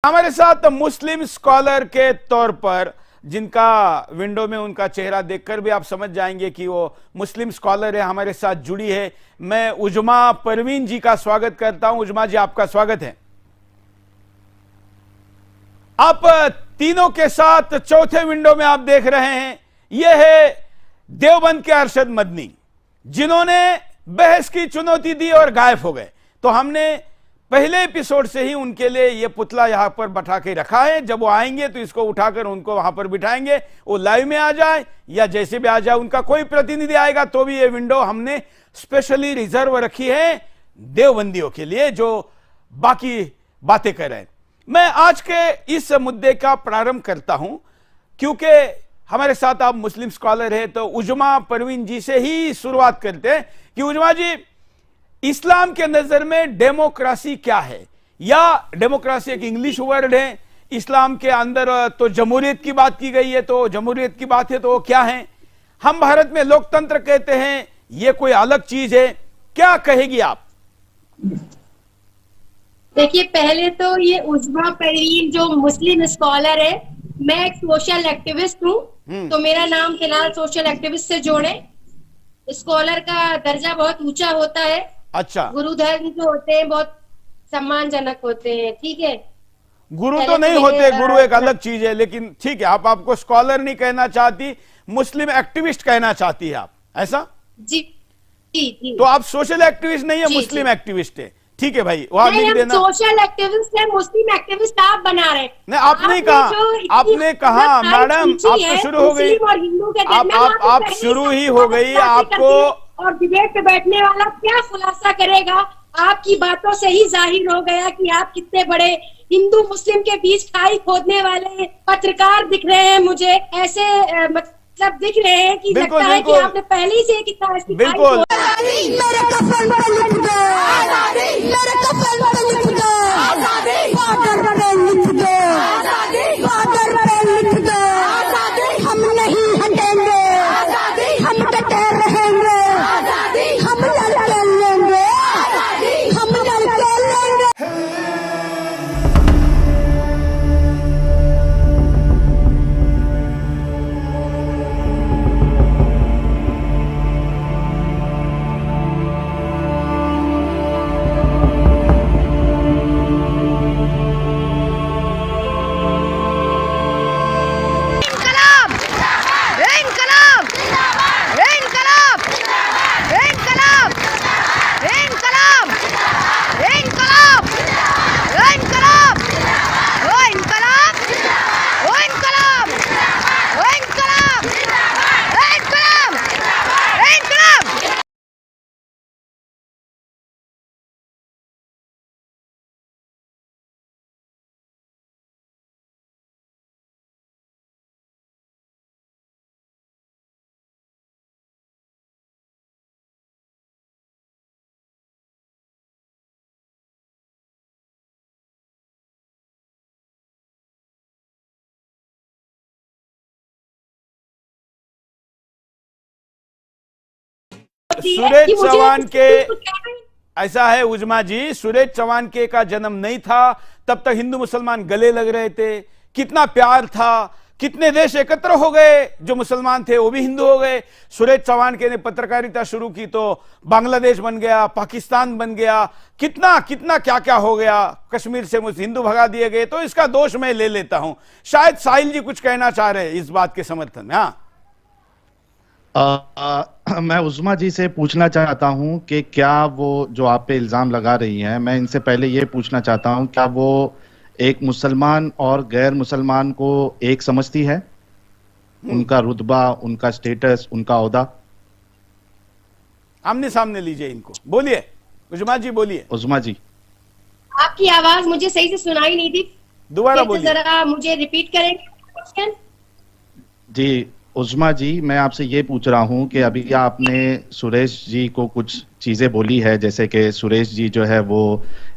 हमारे साथ मुस्लिम स्कॉलर के तौर पर, जिनका विंडो में उनका चेहरा देखकर भी आप समझ जाएंगे कि वो मुस्लिम स्कॉलर है, हमारे साथ जुड़ी है। मैं उजमा परवीन जी का स्वागत करता हूं। उजमा जी, आपका स्वागत है। आप तीनों के साथ चौथे विंडो में आप देख रहे हैं, यह है देवबंद के अरशद मदनी, जिन्होंने बहस की चुनौती दी और गायब हो गए। तो हमने पहले एपिसोड से ही उनके लिए यह पुतला यहां पर बैठा के रखा है। जब वो आएंगे तो इसको उठाकर उनको वहां पर बिठाएंगे, वो लाइव में आ जाए या जैसे भी आ जाए, उनका कोई प्रतिनिधि आएगा तो भी ये विंडो हमने स्पेशली रिजर्व रखी है देवबंदियों के लिए जो बाकी बातें कर रहे हैं। मैं आज के इस मुद्दे का प्रारंभ करता हूं क्योंकि हमारे साथ आप मुस्लिम स्कॉलर है, तो उजमा परवीन जी से ही शुरुआत करते हैं कि उजमा जी, इस्लाम के नजर में डेमोक्रेसी क्या है? या डेमोक्रेसी एक इंग्लिश वर्ड है, इस्लाम के अंदर तो जमहूरियत की बात की गई है, तो जमहूरियत की बात है तो वो क्या है? हम भारत में लोकतंत्र कहते हैं, ये कोई अलग चीज है, क्या कहेगी आप? देखिए, पहले तो ये उजमा परवीन जो मुस्लिम स्कॉलर है, मैं एक सोशल एक्टिविस्ट हूँ, तो मेरा नाम फिलहाल सोशल एक्टिविस्ट से जोड़े। स्कॉलर का दर्जा बहुत ऊंचा होता है। अच्छा, गुरु धर्म जो होते हैं बहुत सम्मानजनक होते हैं, ठीक है। गुरु तो नहीं होते, गुरु एक अलग चीज है, लेकिन ठीक है, आप आपको स्कॉलर नहीं कहना चाहती, मुस्लिम एक्टिविस्ट कहना चाहती है आप, ऐसा? जी जी जी। तो आप सोशल एक्टिविस्ट नहीं है, मुस्लिम एक्टिविस्ट है, ठीक है भाई, वहां लिख देना। सोशल एक्टिविस्ट है, मुस्लिम एक्टिविस्ट आप बना रहे। नहीं, आपने कहा मैडम, आप तो शुरू हो गई, आप शुरू ही हो गई। आपको और डिबेट पे बैठने वाला क्या खुलासा करेगा? आपकी बातों से ही जाहिर हो गया कि आप कितने बड़े हिंदू मुस्लिम के बीच खाई खोदने वाले पत्रकार दिख रहे हैं। मुझे ऐसे मतलब दिख रहे हैं कि लगता है कि आपने पहले ही से कितना ऐसी बिल्कुल सुरेश चौहान के, ऐसा है उजमा जी, सुरेश चौहान के का जन्म नहीं था तब तक हिंदू मुसलमान गले लग रहे थे, कितना प्यार था, कितने देश एकत्र हो गए, जो मुसलमान थे वो भी हिंदू हो गए। सुरेश चौहान के ने पत्रकारिता शुरू की तो बांग्लादेश बन गया, पाकिस्तान बन गया, कितना कितना क्या क्या हो गया, कश्मीर से हिंदू भगा दिए गए। तो इसका दोष मैं ले लेता हूं। शायद साहिल जी कुछ कहना चाह रहे हैं इस बात के समर्थन में। हाँ, मैं उस्मा जी से पूछना चाहता हूं कि क्या वो जो आप पे इल्जाम लगा रही हैं, मैं इनसे पहले ये पूछना चाहता हूं, क्या वो एक मुसलमान और गैर मुसलमान को एक समझती है? उनका रुतबा, उनका स्टेटस, उनका ओहदा? आमने सामने लीजिए इनको, बोलिए उजमा जी, बोलिए। उस्मा जी, आपकी आवाज मुझे सही से सुनाई नहीं थी, दोबारा बोलिए, जरा मुझे रिपीट करेंगे क्वेश्चन? जी उस्मा जी, मैं आपसे ये पूछ रहा हूं कि अभी आपने सुरेश जी को कुछ चीजें बोली है, जैसे कि सुरेश जी जो है वो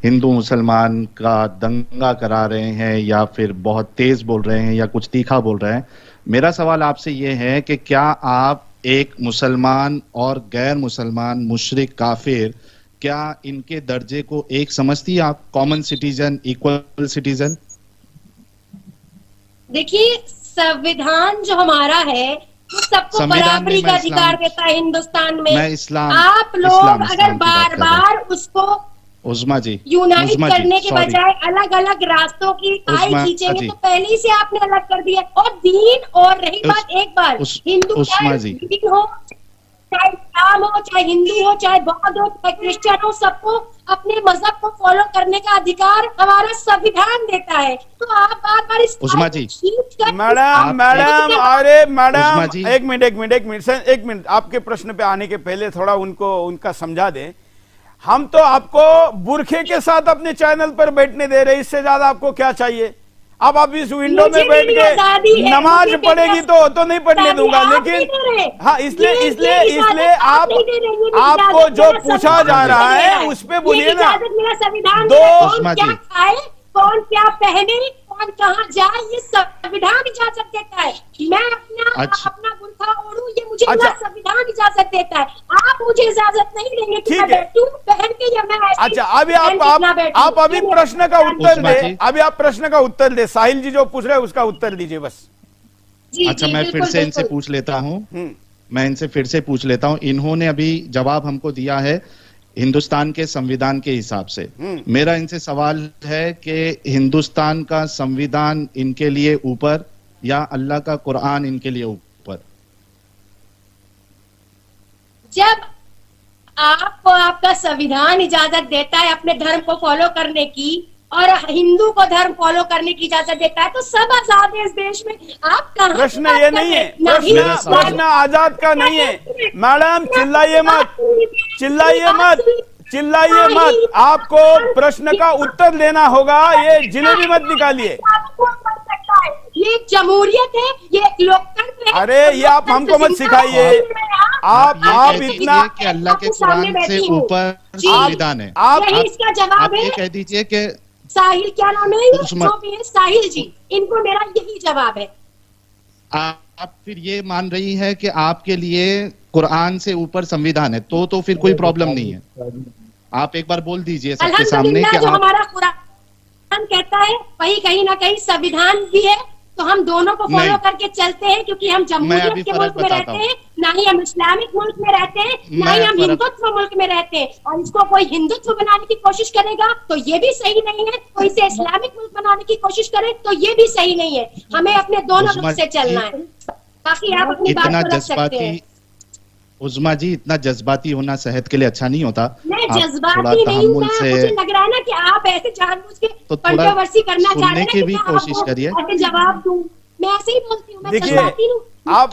हिंदू मुसलमान का दंगा करा रहे हैं या फिर बहुत तेज बोल रहे हैं या कुछ तीखा बोल रहे हैं। मेरा सवाल आपसे ये है कि क्या आप एक मुसलमान और गैर मुसलमान मुशरिक काफिर, क्या इनके दर्जे को एक समझती हैं आप? Common citizen, equal citizen? देखिए, संविधान जो हमारा है वो सबको संविधान बराबरी में का मैं अधिकार इस्लाम देता है हिंदुस्तान में। मैं इस्लाम आप लोग इस्लाम अगर इस्लाम की बात बार कर रहा हूँ। बार उसको उज़्मा जी, यूनाइट उज़्मा जी, करने के सॉरी, बजाय अलग अलग रास्तों की खाई उज़्मा खींचेंगे जी, तो पहले ही से आपने अलग कर दिया। और दीन, और रही बात एक बार, हिंदू उस्मा चाहे जी, दीन हो, चाहे इस्लाम हो, चाहे हिंदू हो, चाहे बौद्ध हो, चाहे क्रिश्चियन हो, सबको अपने मजहब को फॉलो करने का अधिकार हमारा संविधान देता है। तो आप बार बार इस उज़्मा जी, मैडम मैडम अरे मैडम, उज़्मा जी, एक मिनट आपके प्रश्न पे आने के पहले थोड़ा उनका समझा दें। हम तो आपको बुरखे के साथ अपने चैनल पर बैठने दे रहे, इससे ज्यादा आपको क्या चाहिए? अब आप इस विंडो में बैठ के नमाज पढ़ेगी तो नहीं पढ़ने दूंगा, लेकिन हाँ, इसलिए आपको जो पूछा जा रहा है उस पे बोलिए ना। कौन क्या खाए, कौन क्या पहने, कौन कहाँ जाए, ये संविधान इजाजत देता है। मैं अपना बुर्का ओढ़ूं, ये मुझे संविधान इजाजत देता है। आप मुझे इजाजत नहीं देंगे कि मैं बैठूं पहन के, या मैं अच्छा, अभी आप अभी प्रश्न का उत्तर दे, अभी आप प्रश्न का उत्तर दे। साहिल जी जो पूछ रहे हैं उसका उत्तर दीजिए बस। अच्छा, मैं फिर से इनसे पूछ लेता हूँ, इन्होंने अभी जवाब हमको दिया है हिंदुस्तान के संविधान के हिसाब से। मेरा इनसे सवाल है कि हिंदुस्तान का संविधान इनके लिए ऊपर या अल्लाह का कुरान इनके लिए ऊपर? जब आपको आपका संविधान इजाजत देता है अपने धर्म को फॉलो करने की, और हिंदू को धर्म फॉलो करने की इजाजत देता है, तो सब आजाद है इस देश में। आप कहाँ प्रश्न ये नहीं है, प्रश्न आजाद का नहीं है। मैडम चिल्लाइए मत, आपको प्रश्न का उत्तर देना होगा। ये जिलेबी मत निकालिए। ये जमहूरियत है, ये लोकतंत्र है। अरे ये आप हमको मत सिखाइए। आप इतना कि अल्लाह के कुरान से ऊपर संविधान है। आप इसका जवाब है। ये कह दीजिए कि साहिल, क्या नाम है जो भी है, साहिल जी, इनको मेरा यही जवाब है। आप फिर ये मान रही है कि आपके लिए कुरान से ऊपर संविधान है, तो फिर कोई प्रॉब्लम नहीं है। आप एक बार बोल दीजिए सबके सामने कि जो हमारा कुरान कहता है वही कहीं ना कहीं संविधान भी है, तो हम दोनों को फॉलो करके चलते हैं, क्योंकि हम जमहूरियत के मुल्क में रहते हैं, ना ही हम इस्लामिक मुल्क में रहते हैं, ना ही हम हिंदुत्व मुल्क में रहते हैं। और इसको कोई हिंदुत्व बनाने की कोशिश करेगा तो ये भी सही नहीं है, कोई इसे इस्लामिक मुल्क बनाने की कोशिश करे तो ये भी सही नहीं है। हमें अपने दोनों रुख से चलना है। बाकी आप अपनी बात को रख सकते हैं। उज़्मा जी, इतना जज्बाती होना सेहत के लिए अच्छा नहीं होता। मैं जज्बाती नहीं हूँ, मुझे लग रहा है ना कि आप ऐसे जानबूझ के कंट्रोवर्सी करना चाह रहे हैं। की भी कोशिश करिए। ऐसे जवाब दूं, मैं ऐसे ही बोलती हूँ, मैं जज्बाती हूँ। आप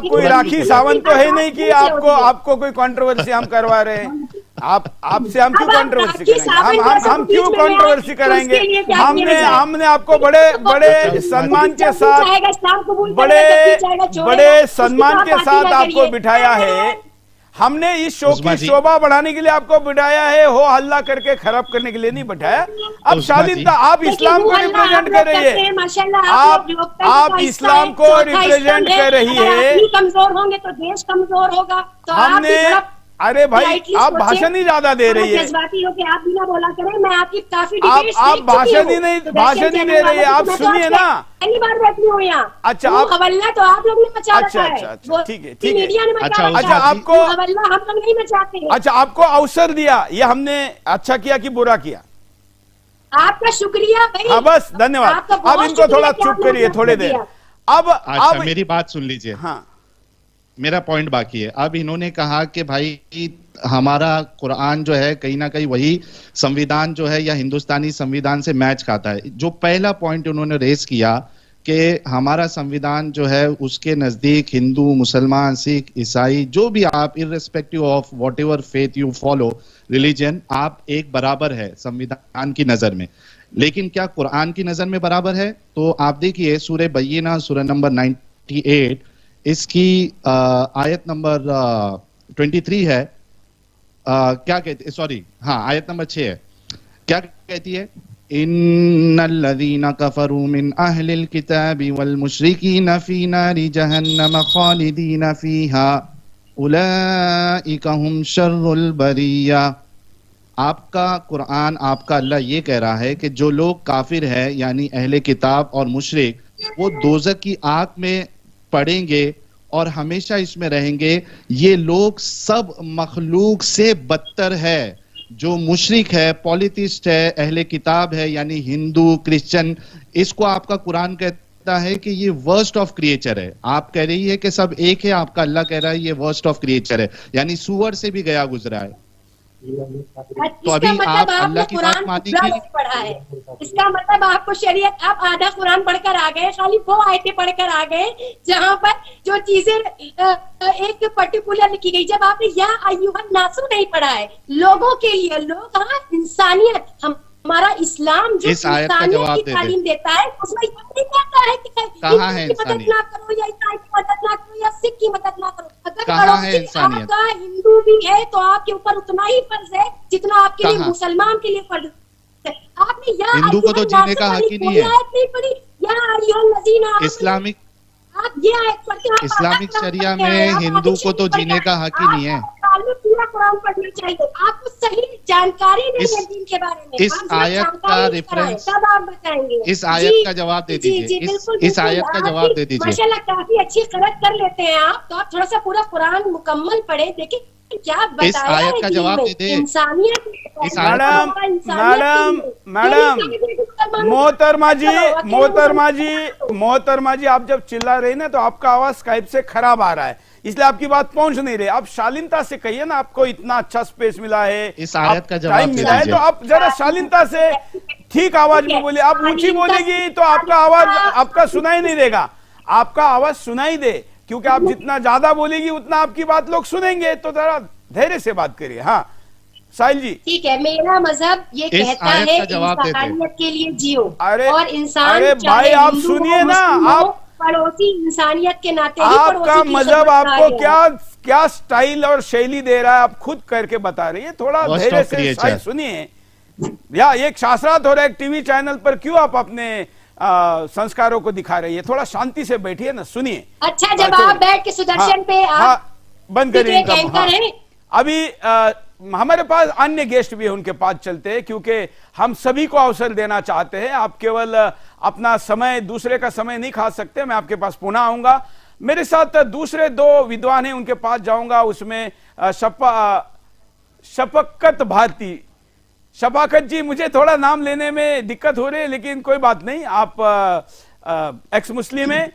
कोई राखी सावंत तो है नहीं कि आपको कोई कंट्रोवर्सी हम करवा रहे हैं। आपसे हम क्यों कंट्रोवर्सी करेंगे? हम क्यों कंट्रोवर्सी कराएंगे? हमने आपको बड़े सम्मान के साथ बड़े सम्मान के साथ आपको बिठाया है। हमने इस शो की शोभा बढ़ाने के लिए आपको बिठाया है, हो हल्ला करके खराब करने के लिए नहीं बिठाया। अब शादी आप इस्लाम को रिप्रेजेंट कर रही है, आप इस्लाम को रिप्रेजेंट कर रही है। कमजोर होंगे तो देश कमजोर होगा। तो हमने, अरे भाई आप भाषण ही ज्यादा दे रही है। जज्बाती हो के आप भी ना बोला करें। मैं आपकी काफी आप भाषण ही नहीं दे रही है। आप सुनिए ना, पहली बार बैठी हूँ यहाँ। अच्छा, आप हवल्ला तो आप लोग ने मचा रखा है। अच्छा, ठीक है, मीडिया ने मचा रखा है। अच्छा, आपको हवल्ला हम लोग नहीं मचाते हैं। अच्छा, आपको अवसर दिया, ये हमने अच्छा किया कि बुरा किया? आपका शुक्रिया भाई। हाँ बस, धन्यवाद। अब इनको थोड़ा चुप करिए थोड़ी देर। अब मेरी बात सुन लीजिए। हाँ, मेरा पॉइंट बाकी है। अब इन्होंने कहा कि भाई हमारा कुरान जो है कहीं ना कहीं वही संविधान जो है या हिंदुस्तानी संविधान से मैच खाता है। जो पहला पॉइंट उन्होंने रेस किया कि हमारा संविधान जो है उसके नजदीक हिंदू, मुसलमान, सिख, ईसाई, जो भी आप, irrespective of what ever faith you follow, religion, आप एक बराबर है संविधान की नजर में। लेकिन क्या कुरान की नजर में बराबर है? तो आप देखिए सूरह बय्यिना, सूरह नंबर 98, इसकी आयत नंबर 23 है। क्या कहती है? सॉरी, हाँ, आयत नंबर 6 है। क्या कहती है? इन्नल्लज़ीना कफ़रू मिन अहलिल किताबि वल मुश्रिकीना फी नारि जहन्नम खालिदीना फीहा उलाइका हुम शर्रुल बरिया। आपका कुरान, आपका अल्लाह ये कह रहा है कि जो लोग काफिर है यानी अहले किताब और मुशरिक वो दोज़ख की आग में पड़ेंगे और हमेशा इसमें रहेंगे। ये लोग सब मखलूक से बदतर है। जो मुशरिक है, पॉलिटिस्ट है, अहले किताब है, यानी हिंदू, क्रिश्चियन, इसको आपका कुरान कहता है कि ये वर्स्ट ऑफ क्रिएचर है। आप कह रही है कि सब एक है, आपका अल्लाह कह रहा है ये वर्स्ट ऑफ क्रिएचर है, यानी सुअर से भी गया गुजरा है। तो अभी आप अल्लाह की बात मानेंगे? पढ़ा है, इसका मतलब आपको शरीयत, आप आधा कुरान पढ़कर आ गए, खाली वो आयतें पढ़कर आ गए जहाँ पर जो चीजें एक पर्टिकुलर लिखी गई। जब आपने या अय्युहन नासु नहीं पढ़ा है, लोगों के लिए, लोग, हाँ, इंसानियत, हमारा इस्लाम जो इंसानियत की तालीम देता है, उसमें ये नहीं कहता है कि कहाँ है मदद ना करो या ईसाई की मदद ना करो या सिख की मदद ना करो। अगर कहाँ है इंसानियत? आपका हिंदू भी है तो आपके ऊपर उतना ही फर्ज है जितना आपके लिए मुसलमान के लिए फर्ज है। आपने या हिंदू को तो जीने का हक ही नहीं है। नहीं पढ़ी, या अय्युहल लज़ीना इस्लामिक आप ये आयत पढ़ते हैं, इस्लामिक शरिया में हिंदू को तो जीने का हक ही नहीं है। पूरा कुरान पढ़ना चाहिए, आपको सही जानकारी नहीं है दीन के बारे में। इस आयत का रेफरेंस, तब आप बताएंगे। इस आयत का जवाब दे दीजिए, इस आयत का जवाब दे दीजिए। माशाल्लाह काफी अच्छी करेक्ट कर लेते हैं आप, तो आप थोड़ा सा पूरा कुरान मुकम्मल पढ़े, देखिए क्या बताया इस आयत का जवाब दे दे। इंसानियत, मैडम मोहतरमा जी, आप जब चिल्ला रही ना तो आपका आवाज स्काइप से खराब आ रहा है, इसलिए आपकी बात पहुंच नहीं रही। आप शालीनता से कहिए ना, आपको इतना अच्छा स्पेस मिला है, इस आयत का जवाब टाइम मिला है, तो आप जरा शालीनता से ठीक आवाज में बोलिए। आप ऊंची बोलेगी तो आपका आवाज आपका सुनाई नहीं देगा। आपका आवाज सुनाई दे, क्योंकि आप जितना ज्यादा बोलेगी उतना आपकी बात लोग सुनेंगे। तो जरा धैर्य से बात करिए। हाँ साहिल जी। ठीक है, मेरा मजहब ये कहता है कि इंसानियत के लिए जियो, और इंसान, अरे भाई आप सुनिए ना, आप पड़ोसी इंसानियत के नाते आपका मजहब आपको क्या स्टाइल और शैली दे रहा है, आप खुद करके बता रही है। थोड़ा धैर्य से सुनिए। या एक शास्त्रार्थ हो रहा है टीवी चैनल पर, क्यों आप अपने संस्कारों को दिखा रही है? थोड़ा शांति से बैठिए ना, सुनिए। अच्छा, जब आप बैठ के सुदर्शन पे आप बंद करिए। अभी हमारे पास अन्य गेस्ट भी है, उनके पास चलते हैं, क्योंकि हम सभी को अवसर देना चाहते हैं। आप केवल अपना समय, दूसरे का समय नहीं खा सकते। मैं आपके पास पुनः आऊंगा, मेरे साथ दूसरे दो विद्वान हैं, उनके पास जाऊंगा। उसमें शफकत भारती, शफाकत जी, मुझे थोड़ा नाम लेने में दिक्कत हो रही है, लेकिन कोई बात नहीं। आप एक्स मुस्लिम हैं।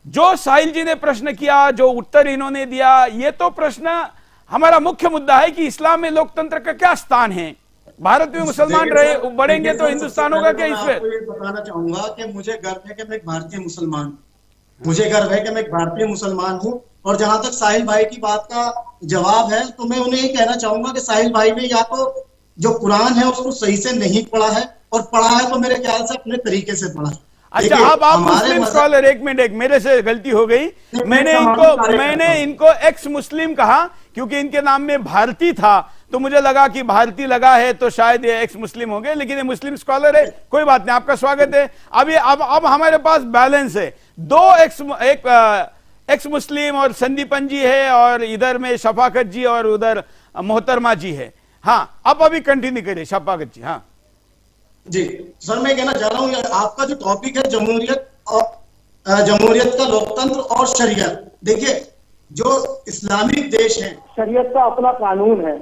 जो साहिल जी ने प्रश्न किया, जो उत्तर इन्होंने दिया, ये तो प्रश्न हमारा मुख्य मुद्दा है कि इस्लाम में लोकतंत्र का क्या स्थान है। भारत में मुसलमान रहे बढ़ेंगे तो हिंदुस्तान होगा क्या? इसमें आपको ये बताना चाहूंगा कि मुझे गर्व है कि मैं एक भारतीय मुसलमान हूँ, मुझे गर्व है कि मैं एक भारतीय मुसलमान हूँ। और जहां तक साहिल भाई की बात का जवाब है, तो मैं उन्हें ये कहना चाहूंगा कि साहिल भाई ने या तो जो कुरान है उसको सही से नहीं पढ़ा है, और पढ़ा है तो मेरे ख्याल से अपने तरीके से पढ़ा है। अच्छा, आप मुस्लिम स्कॉलर, एक मिनट, मेरे से गलती हो गई। मैंने इनको एक्स मुस्लिम कहा क्योंकि इनके नाम में भारती था, तो मुझे लगा कि भारती लगा है तो शायद ये एक्स मुस्लिम हो गए, लेकिन ये मुस्लिम स्कॉलर है। कोई बात नहीं, आपका स्वागत है। अब हमारे पास बैलेंस है, एक एक्स मुस्लिम और संदीपन जी है, और इधर में शफाकत जी और उधर मोहतरमा जी है। हाँ, अब अभी कंटिन्यू करिए शफाकत जी। हाँ जी सर, मैं कहना चाह रहा हूँ, आपका जो टॉपिक है जमहूरियत और जमहूरियत का लोकतंत्र और शरीयत। देखिए, जो इस्लामिक देश है, शरीयत का अपना कानून है,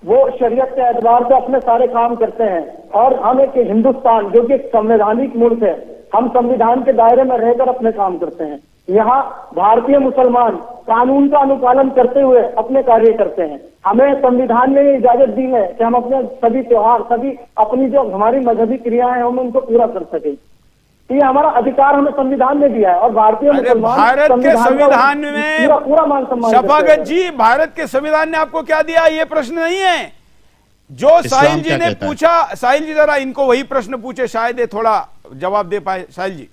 वो शरीयत के एतबार से अपने सारे काम करते हैं। और हम एक हिंदुस्तान जो कि एक संवैधानिक मुल्क है, हम संविधान के दायरे में रहकर अपने काम करते हैं। यहाँ भारतीय मुसलमान कानून का अनुपालन करते हुए अपने कार्य करते हैं। हमें संविधान ने इजाजत दी है कि हम अपने सभी त्योहार, सभी अपनी जो हमारी मजहबी क्रियाएं हैं, हम उनको पूरा कर सके। ये हमारा अधिकार हमें संविधान ने दिया है, और भारतीय मुसलमान भारत के संविधान में पूरा मान सम्मान। शफाकत जी, भारत के संविधान ने आपको क्या दिया, ये प्रश्न नहीं है जो साहिल जी ने पूछा। साहिल जी जरा इनको वही प्रश्न पूछे, शायद ये थोड़ा जवाब दे पाए। साहिल जी।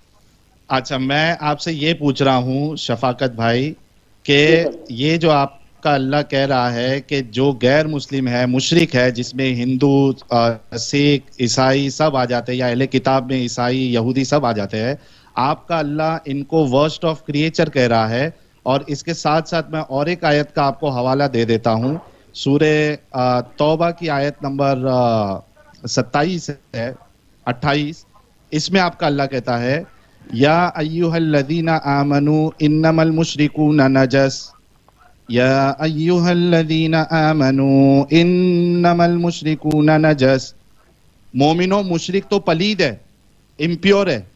अच्छा, मैं आपसे ये पूछ रहा हूँ शफाकत भाई कि ये जो आपका अल्लाह कह रहा है कि जो गैर मुस्लिम है, मुशरिक है, जिसमें हिंदू, सिख, ईसाई सब आ जाते हैं, या अहले किताब में ईसाई, यहूदी सब आ जाते हैं, आपका अल्लाह इनको वर्स्ट ऑफ क्रिएचर कह रहा है। और इसके साथ साथ मैं और एक आयत का आपको हवाला दे देता हूँ, सूरे तौबा की आयत नंबर 27 है 28। इसमें आपका अल्लाह कहता है या अय्युहल्लज़ीना आमनू इन्नमल मुशरिकूना नजस, या अय्युहल्लज़ीना आमनू इन्नमल मुशरिकूना नजस। मोमिनो, मुशरिक तो पलीद है, इम्प्योर है,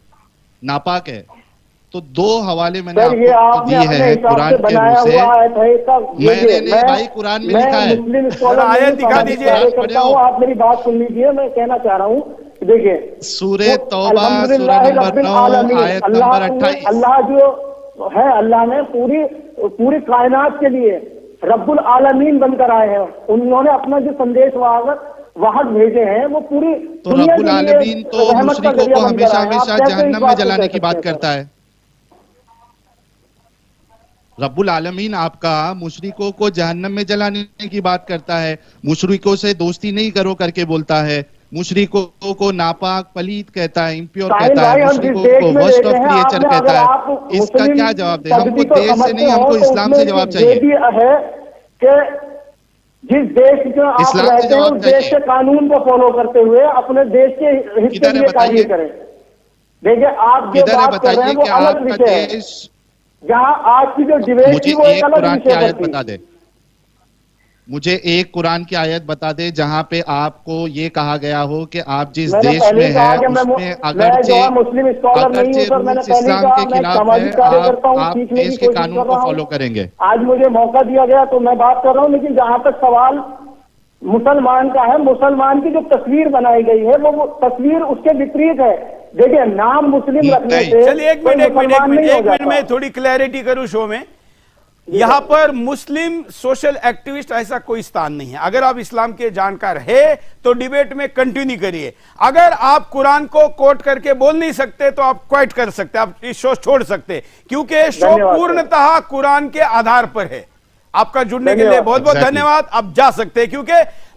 नापाक है। तो दो हवाले मैंने आपको दिए हैं कुरान के मुंह से। मैंने नहीं भाई, कुरान में लिखा है। आयत दिखा दीजिए। आप मेरी बात सुन लीजिए, मैं कहना चाह रहा हूँ, देखिए सूरह तौबा सूरह नंबर 9 आयत नंबर 28। अल्लाह जो है, अल्लाह ने पूरी कायनात के लिए रब्बुल आलमीन बनकर आए हैं। उन्होंने अपना जो संदेश वाहक भेजे हैं वो पूरी तो रब्बुल आलमीन तो मुशरिकों को हमेशा हमेशा जहन्नम में जलाने की बात करता है। रब्बुल आलमीन आपका मुशरिकों को जहन्नम में जलाने की बात करता है। मुशरिकों से दोस्ती नहीं करो करके बोलता है। मुशरिकों को नापाक पलीत कहता है, इम्प्योर कहता है, मुशरिकों को वर्स्ट ऑफ क्रिएचर कहता है। इसका क्या जवाब दे? हमको देश से नहीं, हमको इस्लाम से जवाब चाहिए। है कि जिस देश में आप रहते हैं उस देश के कानून को फॉलो करते हुए अपने देश के हित के लिए कार्य करें। देखिए, आप जो बात कर रहे हैं वो अलग विषय है। जहाँ आज की जो डिबेट थी वो एक अलग विषय बता दे। मुझे एक कुरान की आयत बता दे जहां पे आपको ये कहा गया हो कि आप जिस देश में है उसमें अगरचे इस्लाम के खिलाफ है, आप देश के कानून को फॉलो करेंगे। आज मुझे मौका दिया गया तो मैं बात कर रहा हूँ, लेकिन जहां तक सवाल मुसलमान का है, मुसलमान की जो तस्वीर बनाई गई है वो तस्वीर उसके विपरीत है। देखिए, नाम मुस्लिम रखने से चलिए एक मिनट में थोड़ी क्लैरिटी करूं शो में। यहां पर मुस्लिम सोशल एक्टिविस्ट ऐसा कोई स्थान नहीं है। अगर आप इस्लाम के जानकार है तो डिबेट में कंटिन्यू करिए। अगर आप कुरान को कोट करके बोल नहीं सकते तो आप क्वाइट कर सकते, आप इस शो छोड़ सकते, क्योंकि शो पूर्णतः कुरान के आधार पर है। आपका जुड़ने के लिए बहुत बहुत धन्यवाद। आप जा सकते हैं, क्योंकि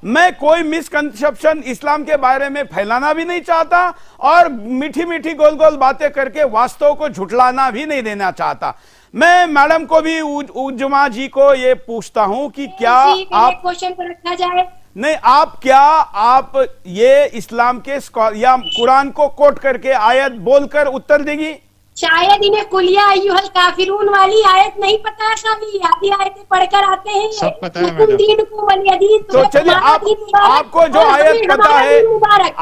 मैं कोई मिसकंसेप्शन इस्लाम के बारे में फैलाना भी नहीं चाहता और मीठी मीठी गोल गोल बातें करके वास्तव को झुठलाना भी नहीं देना चाहता। मैं मैडम को भी उज्जमा जी को ये पूछता हूं कि क्या आप क्वेश्चन पर रखा जाए? नहीं, आप ये इस्लाम के या कुरान को कोट करके आयत बोलकर उत्तर देंगी? शायद इन्हें कुलिया अय्युहल काफिरून वाली आयत नहीं पता है, कभी आधी आयतें पढ़कर आते हैं। सब पता है तो चलिए आपको जो आयत पता है,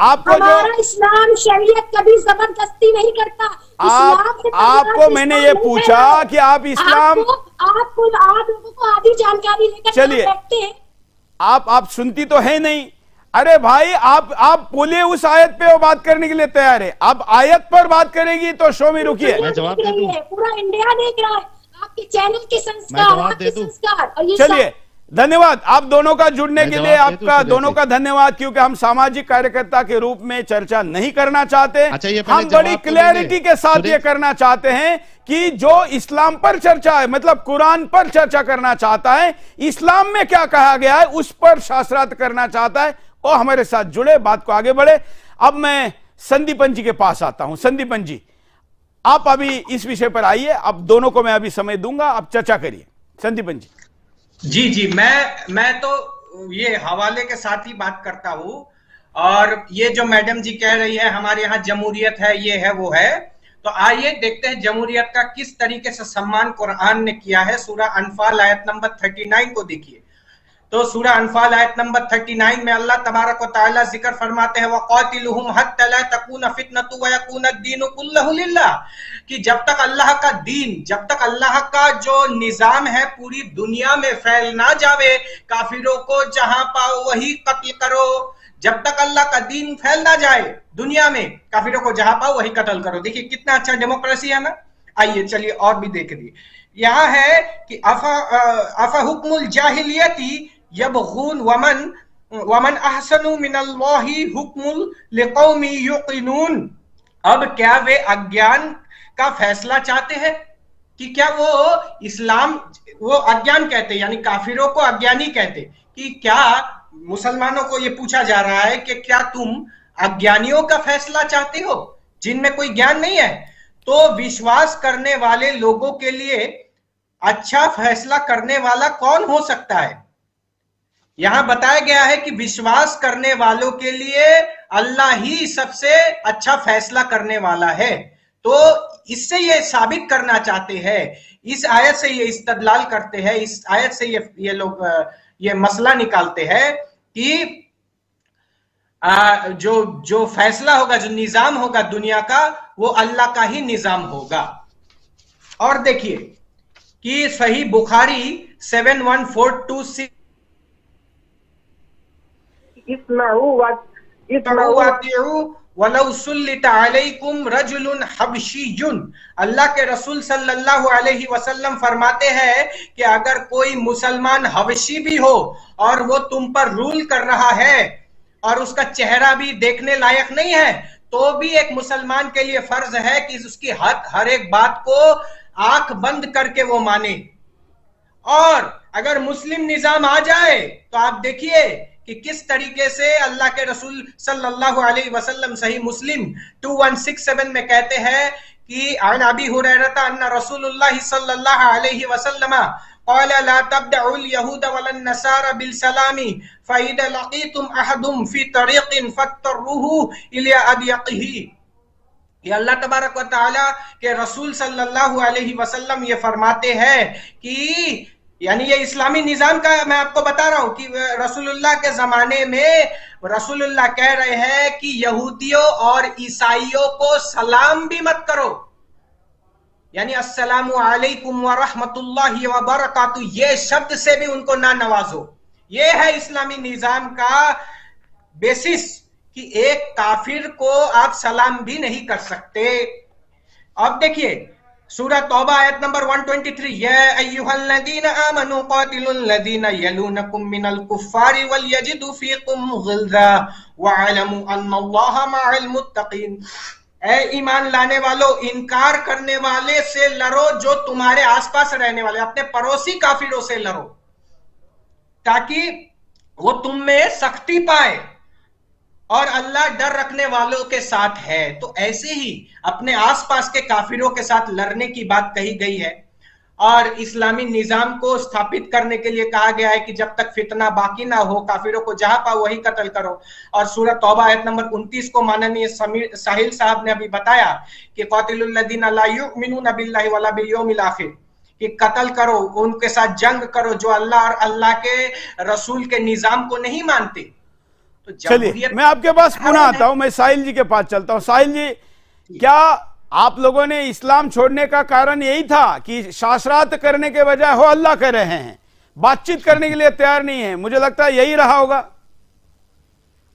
आपको जो इस्लाम शरीयत कभी जबरदस्ती नहीं करता। आपको मैंने ये पूछा कि आप इस्लाम आप लोगों को आधी जानकारी लेकर चलिए आप सुनती तो है नहीं। अरे भाई, आप बोले उस आयत पे वो बात करने के लिए तैयार है। आप आयत पर बात करेगी तो शो में रुकिए। पूरा इंडिया देख रहा है आपके चैनल के संस्कार। चलिए, धन्यवाद आप दोनों का जुड़ने के लिए। आपका दोनों का धन्यवाद, क्योंकि हम सामाजिक कार्यकर्ता के रूप में चर्चा नहीं करना चाहते। हम बड़ी क्लैरिटी के साथ ये करना चाहते हैं कि जो इस्लाम पर चर्चा है, मतलब कुरान पर चर्चा करना चाहता है, इस्लाम में क्या कहा गया है उस पर शास्त्रार्थ करना चाहता है, और हमारे साथ जुड़े, बात को आगे बढ़े। अब मैं संदीपन जी के पास आता हूं। संदीपन जी, आप अभी इस विषय पर आइए। अब दोनों को मैं अभी समय दूंगा, आप चर्चा करिए। संदीपन जी। जी, मैं तो ये हवाले के साथ ही बात करता हूं। और ये जो मैडम जी कह रही है हमारे यहाँ जमहूरियत है, ये है वो है, तो आइए देखते हैं जमहूरियत का किस तरीके से सम्मान कुरान ने किया है। सूरह अनफाल आयत नंबर 39 को देखिए। तो सूरह अनफाल आयत नंबर 39 में अल्लाह तबारक व तआला जिक्र फरमाते हैं, वक़ातिलुहुम हत्ता ला तकून फितनतु व यकून अद-दीनु कुल्लहु लिल्लाह, कि जब तक अल्लाह का दीन, जब तक अल्लाह का जो निजाम है पूरी दुनिया में फैल ना जावे, काफिरों को जहां पाओ वही कत्ल करो। जब तक अल्लाह का दीन फैल ना जाए दुनिया में, काफिरों को जहां पाओ वही कत्ल करो। देखिए कितना अच्छा डेमोक्रेसी है ना। आइए चलिए और भी देख दी। यहाँ है कि अफा हुक्मुल जाहिलियती यबगून वमन अहसनु मिनल्लाहि हुक्मुल लिकौमी युक़िनून। अब क्या वे अज्ञान का फैसला चाहते हैं? कि क्या वो इस्लाम, वो अज्ञान कहते, यानी काफिरों को अज्ञानी कहते, कि क्या मुसलमानों को ये पूछा जा रहा है कि क्या तुम अज्ञानियों का फैसला चाहते हो जिनमें कोई ज्ञान नहीं है? तो विश्वास करने वाले लोगों के लिए अच्छा फैसला करने वाला कौन हो सकता है? यहां बताया गया है कि विश्वास करने वालों के लिए अल्लाह ही सबसे अच्छा फैसला करने वाला है। तो इससे ये साबित करना चाहते हैं, इस आयत से ये इस्तदलाल करते हैं, इस आयत से ये लोग ये मसला निकालते हैं कि जो फैसला होगा, जो निजाम होगा दुनिया का, वो अल्लाह का ही निजाम होगा। और देखिए कि सही बुखारी 71426 अल्लाह के रसूल सल्लल्लाहु अलैहि वसल्लम फरमाते हैं कि अगर कोई मुसलमान हबशी भी हो और वो तुम पर रूल कर रहा है और उसका चेहरा भी देखने लायक नहीं है, तो भी एक मुसलमान के लिए फर्ज है कि उसकी हर एक बात को आंख बंद करके वो माने। और अगर मुस्लिम निजाम आ जाए तो आप देखिए कि किस तरीके से अल्लाह के रसूल सल्लल्लाहु अलैहि वसल्लम सही मुस्लिम 2167 में कहते हैं कि अन अबी हुरैरा अन्ना रसूलुल्लाह सल्लल्लाहु अलैहि वसल्लम क़ाल ला तब्दउल यहूद वलन नसारा बिल सलामी फइदा लकीतुम अहदुम फी तरीक़िन फतरुहु इला अदयक़िही। ये अल्लाह तबारक व तआला के रसूल सल्लल्लाहु अलैहि वसल्लम ये फरमाते हैं कि यानी ये इस्लामी निजाम का मैं आपको बता रहा हूं कि रसूलुल्लाह के जमाने में रसूलुल्लाह कह रहे हैं कि यहूदियों और ईसाइयों को सलाम भी मत करो, यानी अस्सलामु अलैकुम व रहमतुल्लाहि व बरकातुहू, ये शब्द से भी उनको ना नवाजो। ये है इस्लामी निजाम का बेसिस कि एक काफिर को आप सलाम भी नहीं कर सकते। अब देखिए सूरह तौबा आयत नंबर 123, या अय्युहल्लज़ीना आमनू क़ातिलुल्लज़ीना यलूनकुम मिनल कुफ़्फ़ारि वल यजिदू फ़ीकुम ग़िल्ज़ा वअलमू अन्नल्लाहा मअल मुत्तक़ीन। ऐ ईमान लाने वालों, इनकार करने वाले से लड़ो जो तुम्हारे आसपास रहने वाले, अपने पड़ोसी काफिरों से लड़ो ताकि वो तुम में सख्ती पाए, और अल्लाह डर रखने वालों के साथ है। तो ऐसे ही अपने आसपास के काफिरों के साथ लड़ने की बात कही गई है। और इस्लामी निजाम को स्थापित करने के लिए कहा गया है कि जब तक फितना बाकी ना हो, काफिरों को जहां पाओ वही कत्ल करो। और सूरह तौबा आयत नंबर 29 को माननीय साहिल साहब ने अभी बताया कि क़ातिलुल्लज़ीना ला युमिनूना बिल्लाहि वला बिल यौमिल आखिर, कि कत्ल करो, उनके साथ जंग करो जो अल्लाह और अल्लाह के रसूल के निजाम को नहीं मानते। तो चलिए मैं आपके पास पुनः आता हूं, मैं साहिल जी के पास चलता हूं। साहिल जी, क्या आप लोगों ने इस्लाम छोड़ने का कारण यही था कि शास्त्रार्थ करने के बजाय हो अल्लाह कर रहे हैं, बातचीत करने के लिए तैयार नहीं है? मुझे लगता है यही रहा होगा।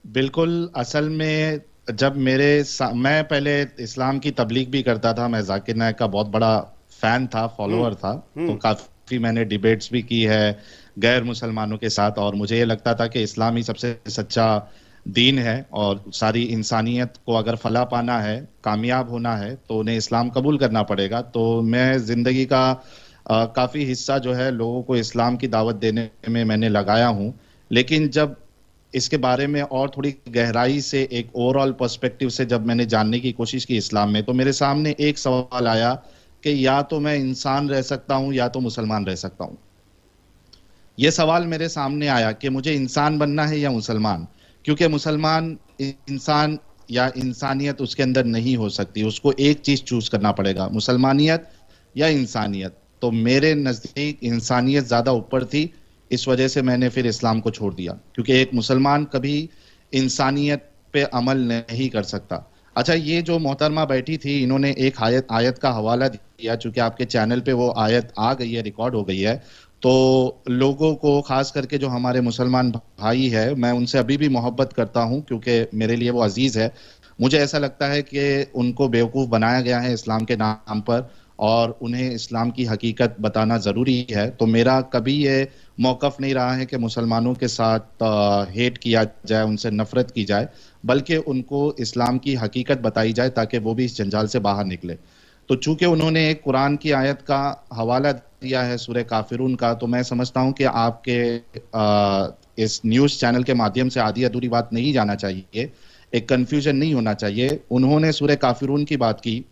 बिल्कुल, असल में जब मैं पहले इस्लाम की तबलीग भी करता था, मैं जाकिर नायक का बहुत बड़ा फैन था, फॉलोअर था, तो काफी मैंने डिबेट्स भी की है गैर मुसलमानों के साथ, और मुझे ये लगता था कि इस्लाम ही सबसे सच्चा दीन है और सारी इंसानियत को अगर फला पाना है, कामयाब होना है, तो उन्हें इस्लाम कबूल करना पड़ेगा। तो मैं जिंदगी का काफी हिस्सा जो है लोगों को इस्लाम की दावत देने में मैंने लगाया हूं। लेकिन जब इसके बारे में और थोड़ी गहराई से एक ओवरऑल पर्सपेक्टिव से जब मैंने जानने की कोशिश की इस्लाम में, तो मेरे सामने एक सवाल आया कि या तो मैं इंसान रह सकता हूं या तो मुसलमान रह सकता हूं। यह सवाल मेरे सामने आया कि मुझे इंसान बनना है या मुसलमान, क्योंकि मुसलमान इंसान या इंसानियत उसके अंदर नहीं हो सकती, उसको एक चीज चूज करना पड़ेगा, मुसलमानियत या इंसानियत। तो मेरे नजदीक इंसानियत ज्यादा ऊपर थी, इस वजह से मैंने फिर इस्लाम को छोड़ दिया, क्योंकि एक मुसलमान कभी इंसानियत पे अमल नहीं कर सकता। अच्छा, ये जो मोहतरमा बैठी थी, इन्होंने एक आयत का हवाला दिया, चूंकि आपके चैनल पे वो आयत आ गई है, रिकॉर्ड हो गई है, तो लोगों को, खास करके जो हमारे मुसलमान भाई है, मैं उनसे अभी भी मोहब्बत करता हूं क्योंकि मेरे लिए वो अजीज है। मुझे ऐसा लगता है कि उनको बेवकूफ़ बनाया गया है इस्लाम के नाम पर, और उन्हें इस्लाम की हकीकत बताना ज़रूरी है। तो मेरा कभी ये मौक़िफ़ नहीं रहा है कि मुसलमानों के साथ हेट किया जाए, उनसे नफ़रत की जाए, बल्कि उनको इस्लाम की हकीकत बताई जाए ताकि वो भी इस जंजाल से बाहर निकले। तो चूंकि उन्होंने एक कुरान की आयत का हवाला दिया है सूरह काफिरून का, तो मैं समझता हूं कि आपके इस न्यूज़ चैनल के माध्यम से आधी अधूरी बात नहीं जाना चाहिए, एक कंफ्यूजन नहीं होना चाहिए। उन्होंने सूरह काफिरून की बात की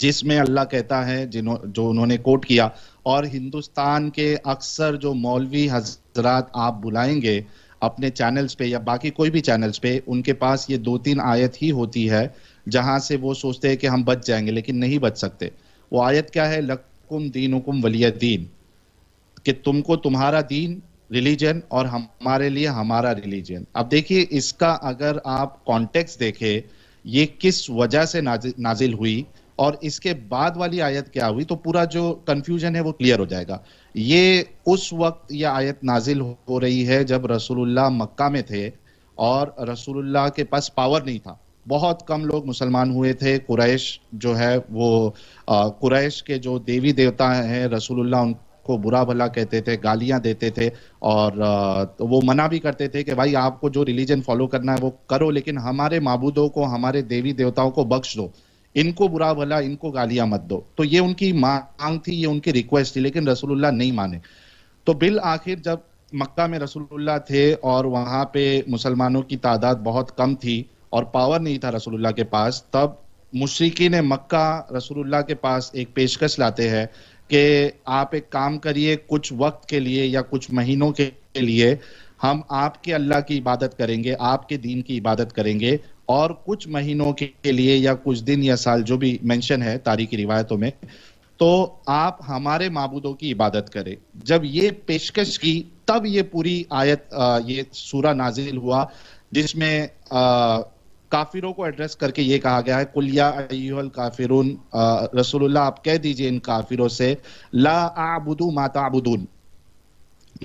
जिसमें अल्लाह कहता है, जो उन्होंने कोट किया, और हिंदुस्तान के अक्सर जो मौलवी हजरात आप बुलाएंगे अपने चैनल्स पे या बाकी कोई भी चैनल्स पे, उनके पास ये 2-3 आयत ही होती है जहां से वो सोचते हैं कि हम बच जाएंगे, लेकिन नहीं बच सकते। वो आयत क्या है, लकुम दीनुकुम वलिय दीन, कि तुमको तुम्हारा दीन रिलीजन और हमारे लिए हमारा रिलीजन। अब देखिए इसका अगर आप कॉन्टेक्स्ट देखें, ये किस वजह से नाजिल हुई और इसके बाद वाली आयत क्या हुई, तो पूरा जो कंफ्यूजन है वो क्लियर हो जाएगा। ये उस वक्त ये आयत नाजिल हो रही है जब रसूलुल्लाह मक्का में थे और रसूलुल्लाह के पास पावर नहीं था, बहुत कम लोग मुसलमान हुए थे। कुरैश जो है वो कुरैश के जो देवी देवता हैं रसूलुल्लाह को बुरा भला कहते थे, गालियां देते थे और तो वो मना भी करते थे कि भाई आपको जो रिलीजन फॉलो करना है वो करो, लेकिन हमारे माबूदों को, हमारे देवी देवताओं को बख्श दो, इनको बुरा भला, इनको गालियां मत दो। तो ये उनकी मांग थी, ये उनकी रिक्वेस्ट थी, लेकिन रसूलुल्लाह नहीं माने। तो बिल आखिर जब मक्का में रसूलुल्लाह थे और वहां पे मुसलमानों की तादाद बहुत कम थी और पावर नहीं था रसूलुल्लाह के पास, तब मुशरिकीन मक्का रसूलुल्लाह के पास एक पेशकश लाते हैं कि आप एक काम करिए, कुछ वक्त के लिए या कुछ महीनों के लिए हम आपके अल्लाह की इबादत करेंगे, आपके दीन की इबादत करेंगे, और कुछ महीनों के लिए या कुछ दिन या साल जो भी मेंशन है तारीखी रिवायतों में, तो आप हमारे माबूदों की इबादत करें। जब ये पेशकश की तब ये पूरी आयत, ये सूरा नाजिल हुआ जिसमें काफिरों को एड्रेस करके ये कहा गया है, कुल या अय्युहल काफिरून, रसूलुल्लाह आप कह दीजिए इन काफिरों से, ला आबुदु मा ताबुदून,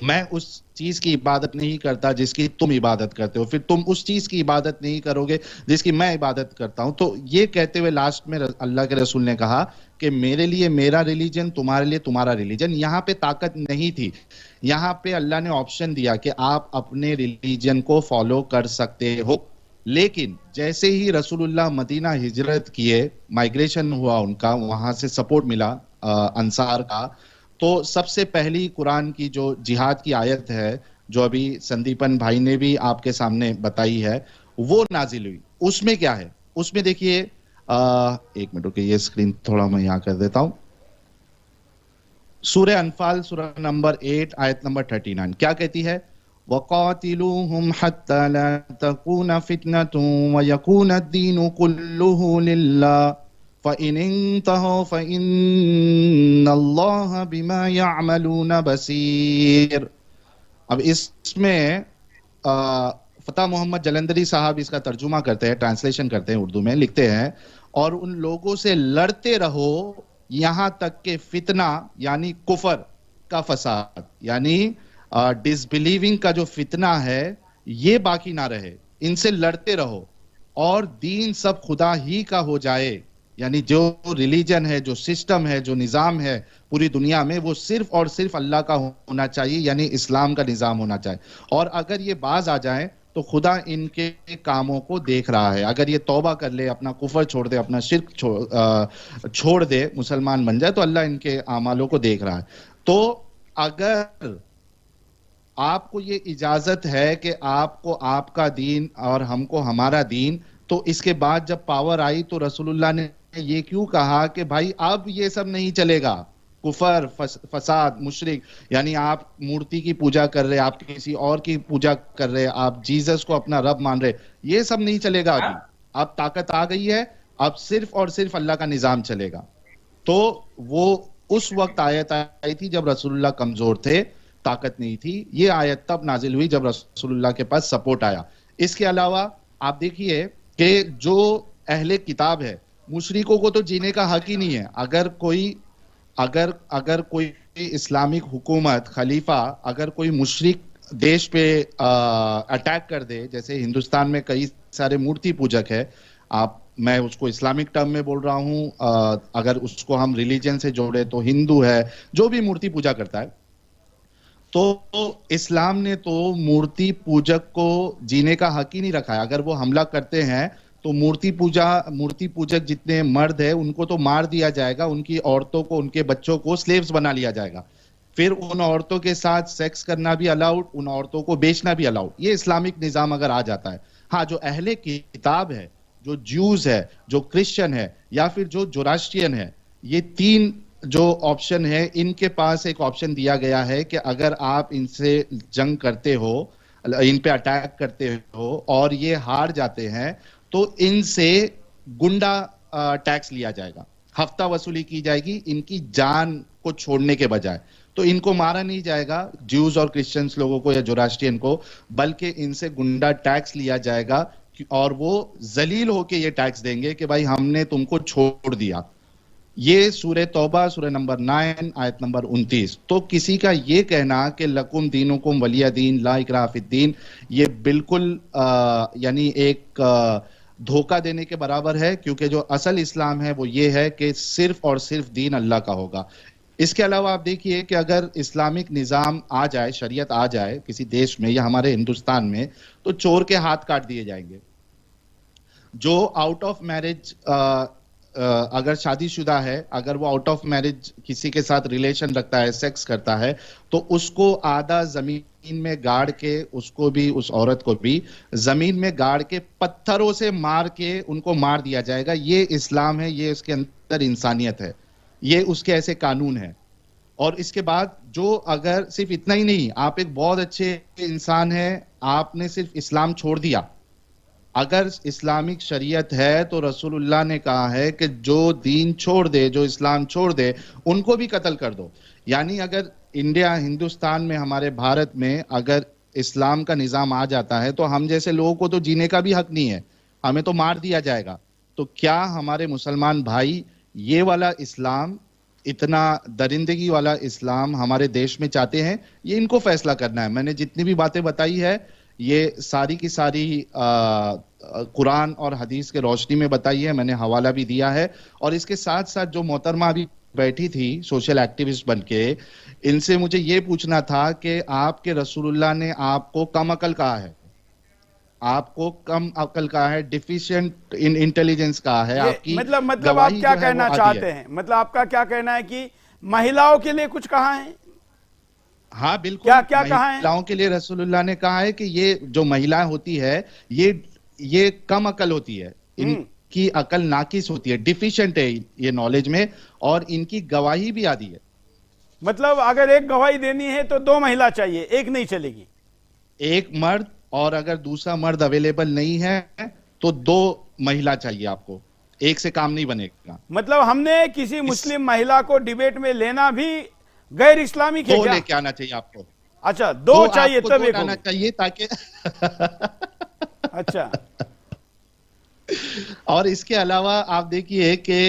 मैं उस चीज की इबादत नहीं करता जिसकी तुम इबादत करते हो, फिर तुम उस चीज की इबादत नहीं करोगे जिसकी मैं इबादत करता हूं। तो ये कहते हुए लास्ट में अल्लाह के रसूल ने कहा कि मेरे लिए मेरा रिलीजन, तुम्हारे लिए तुम्हारा रिलीजन। यहां पे ताकत नहीं थी, यहां पे अल्लाह ने ऑप्शन दिया कि आप अपने रिलीजन को फॉलो कर सकते हो। लेकिन जैसे ही रसूलुल्लाह मदीना हिजरत किए, माइग्रेशन हुआ उनका, वहां से सपोर्ट मिला अंसार का, तो सबसे पहली कुरान की जो जिहाद की आयत है, जो अभी संदीपन भाई ने भी आपके सामने बताई है, वो नाजिल हुई। उसमें क्या है, उसमें देखिए, एक मिनट रुकिए, ये स्क्रीन थोड़ा मैं यहां कर देता हूं। सूरह अनफाल, सूरह नंबर 8 आयत नंबर 39 क्या कहती है, वक़ातिलूहुम हत्ता ला तकून फितनतुन व यकून अद-दीनु कुल्लुहु लिल्लाह फ़इन इंतहू फ़इन्नल्लाह बिमा यअमलून बसीर। अब इसमें फतेह मोहम्मद जलंधरी साहब इसका तर्जुमा करते हैं, ट्रांसलेशन करते हैं, उर्दू में लिखते हैं, और उन लोगों से लड़ते रहो यहां तक के फितना यानी कुफर का फसाद, यानी डिसबिलीविंग का जो फितना है ये बाकी ना रहे, इनसे लड़ते रहो और दीन सब खुदा ही का हो जाए। यानी जो रिलीजन है, जो सिस्टम है, जो निज़ाम है पूरी दुनिया में, वो सिर्फ और सिर्फ अल्लाह का होना चाहिए, यानी इस्लाम का निज़ाम होना चाहिए। और अगर ये बाज आ जाए तो खुदा इनके कामों को देख रहा है। अगर ये तौबा कर ले, अपना कुफर छोड़ दे, अपना शिर्क छोड़ दे, मुसलमान बन जाए, तो अल्लाह इनके आमालों को देख रहा है। तो अगर आपको ये इजाजत है कि आपको आपका दीन और हमको हमारा दीन, तो इसके बाद जब पावर आई तो रसूलुल्लाह ने ये क्यों कहा कि भाई अब ये सब नहीं चलेगा, कुफर, फसाद, मुशरिक, यानी आप मूर्ति की पूजा कर रहे, आप किसी और की पूजा कर रहे, आप जीसस को अपना रब मान रहे, ये सब नहीं चलेगा। अभी अब ताकत आ गई है, अब सिर्फ और सिर्फ अल्लाह का निजाम चलेगा। तो वो उस वक्त आयत आई थी जब रसूलुल्लाह कमजोर थे, ताकत नहीं थी। ये आयत तब नाजिल हुई जब रसूलुल्लाह के पास सपोर्ट आया। इसके अलावा आप देखिए कि जो अहले किताब है, मुशरिकों को तो जीने का हक ही नहीं है। अगर कोई इस्लामिक हुकूमत, खलीफा, अगर कोई मुशरिक देश पे अटैक कर दे, जैसे हिंदुस्तान में कई सारे मूर्ति पूजक है, मैं उसको इस्लामिक टर्म में बोल रहा हूं, अगर उसको हम रिलीजन से जोड़े तो हिंदू है, जो भी मूर्ति पूजा करता है, तो इस्लाम ने तो मूर्ति पूजक को जीने का हक ही नहीं रखा है। अगर वो हमला करते हैं तो मूर्ति पूजक जितने मर्द है उनको तो मार दिया जाएगा, उनकी औरतों को, उनके बच्चों को स्लेव्स बना लिया जाएगा, फिर उन औरतों के साथ सेक्स करना भी अलाउड, उन औरतों को बेचना भी अलाउड। ये इस्लामिक निजाम अगर आ जाता है। हाँ, जो अहले किताब है, जो ज्यूज है, जो क्रिश्चियन है, या फिर जो जोरास्ट्रियन है, ये तीन जो ऑप्शन है, इनके पास एक ऑप्शन दिया गया है कि अगर आप इनसे जंग करते हो, इन पे अटैक करते हो और ये हार जाते हैं, तो इनसे गुंडा टैक्स लिया जाएगा, हफ्ता वसूली की जाएगी इनकी जान को छोड़ने के बजाय। तो इनको मारा नहीं जाएगा ज्यूज और क्रिश्चियंस लोगों को या जोरास्ट्रियन को, बल्कि इनसे गुंडा टैक्स लिया जाएगा और वो जलील होके ये टैक्स देंगे कि भाई हमने तुमको छोड़ दिया। ये सूरह तौबा सूरह नंबर 9 आयत नंबर 29। तो किसी का ये कहना कि लकुम दीनुकुम वलिया दीन ला इकराह फिद्दीन, ये बिल्कुल यानी एक धोखा देने के बराबर है, क्योंकि जो असल इस्लाम है वो ये है कि सिर्फ और सिर्फ दीन अल्लाह का होगा। इसके अलावा आप देखिए कि अगर इस्लामिक निज़ाम आ जाए, शरीयत आ जाए किसी देश में या हमारे हिंदुस्तान में, तो चोर के हाथ काट दिए जाएंगे। जो आउट ऑफ मैरिज अगर शादीशुदा है, अगर वो आउट ऑफ मैरिज किसी के साथ रिलेशन रखता है, सेक्स करता है, तो उसको आधा जमीन में गाड़ के, उसको भी, उस औरत को भी जमीन में गाड़ के पत्थरों से मार के उनको मार दिया जाएगा। ये इस्लाम है, ये उसके अंदर इंसानियत है, ये उसके ऐसे कानून है। और इसके बाद जो, अगर सिर्फ इतना ही नहीं, आप एक बहुत अच्छे इंसान हैं, आपने सिर्फ इस्लाम छोड़ दिया, अगर इस्लामिक शरीयत है तो रसूलुल्लाह ने कहा है कि जो दीन छोड़ दे, जो इस्लाम छोड़ दे, उनको भी कत्ल कर दो। यानी अगर इंडिया, हिंदुस्तान में, हमारे भारत में अगर इस्लाम का निज़ाम आ जाता है तो हम जैसे लोगों को तो जीने का भी हक नहीं है, हमें तो मार दिया जाएगा। तो क्या हमारे मुसलमान भाई ये वाला इस्लाम, इतना दरिंदगी वाला इस्लाम हमारे देश में चाहते हैं? ये इनको फैसला करना है। मैंने जितनी भी बातें बताई है ये सारी की सारी कुरान और हदीस के रोशनी में बताई है, मैंने हवाला भी दिया है। और इसके साथ साथ जो मोहतरमा अभी बैठी थी सोशल एक्टिविस्ट बनके, इनसे मुझे ये पूछना था कि आपके रसूलुल्लाह ने आपको कम अकल कहा है, आपको कम अकल कहा है, डिफिशिएंट इन इंटेलिजेंस कहा है, आपकी मतलब आप क्या कहना चाहते हैं? मतलब आपका क्या कहना है कि महिलाओं के लिए कुछ कहा है? हाँ बिल्कुल, क्या क्या कहा है? महिलाओं के लिए रसूलुल्लाह ने कहा है कि ये जो महिलाएं होती है ये कम अकल होती है, इनकी अकल नाकिस होती है, डिफिशिएंट है ये नॉलेज में, और इनकी गवाही भी आती है। मतलब अगर एक गवाही देनी है तो 2 महिला चाहिए, एक नहीं चलेगी? एक मर्द, और अगर दूसरा मर्द अवेलेबल नहीं है तो 2 महिला चाहिए आपको, एक से काम नहीं बनेगा। मतलब हमने किसी मुस्लिम महिला को डिबेट में लेना भी गैर इस्लामिक है क्या? 2 लेके आना चाहिए आपको। अच्छा, 2 चाहिए तब एक आना चाहिए ताकि अच्छा। और इसके अलावा आप देखिए कि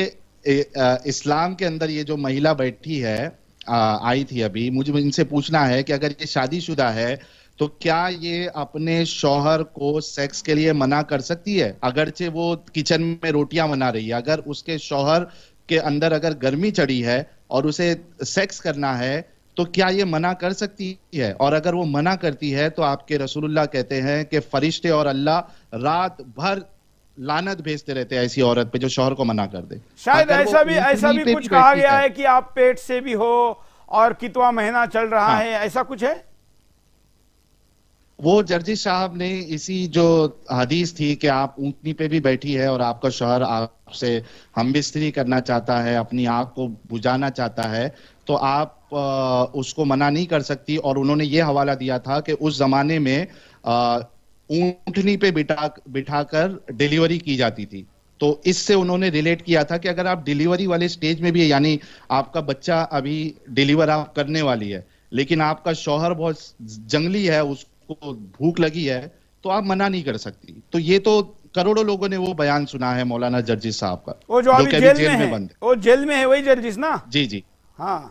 इस्लाम के अंदर ये जो महिला बैठी है, आई थी अभी, मुझे इनसे पूछना है कि अगर ये शादीशुदा है तो क्या ये अपने शौहर को सेक्स के लिए मना कर सकती है? अगरचे वो किचन में रोटियां बना रही है, अगर उसके शौहर के अंदर अगर गर्मी चढ़ी है और उसे सेक्स करना है तो क्या ये मना कर सकती है? और अगर वो मना करती है तो आपके रसूलुल्लाह कहते हैं कि फरिश्ते और अल्लाह रात भर लानत भेजते रहते हैं ऐसी औरत पे जो शौहर को मना कर दे। शायद ऐसा भी कुछ कहा गया है कि आप पेट से भी हो और कितवा महीना चल रहा है, ऐसा कुछ है? वो जर्जी साहब ने इसी जो हदीस थी कि आप ऊंटनी पे भी बैठी है और आपका शौहर आपसे हमबिस्तरी करना चाहता है, अपनी आग को बुझाना चाहता है, तो आप उसको मना नहीं कर सकती। और उन्होंने ये हवाला दिया था कि उस जमाने में ऊंटनी पे बिठाकर डिलीवरी की जाती थी। तो इससे उन्होंने रिलेट किया था कि अगर आप डिलीवरी वाले स्टेज में भी है, यानी आपका बच्चा अभी डिलीवर आप करने वाली है, लेकिन आपका शौहर बहुत जंगली है, उसको भूख लगी है, तो आप मना नहीं कर सकती। तो ये तो करोड़ों लोगों ने वो बयान सुना है मौलाना जर्जिस साहब का, वो जो अभी जेल में बंद है। वो जेल में है वही जर्जिस ना? जी जी हाँ।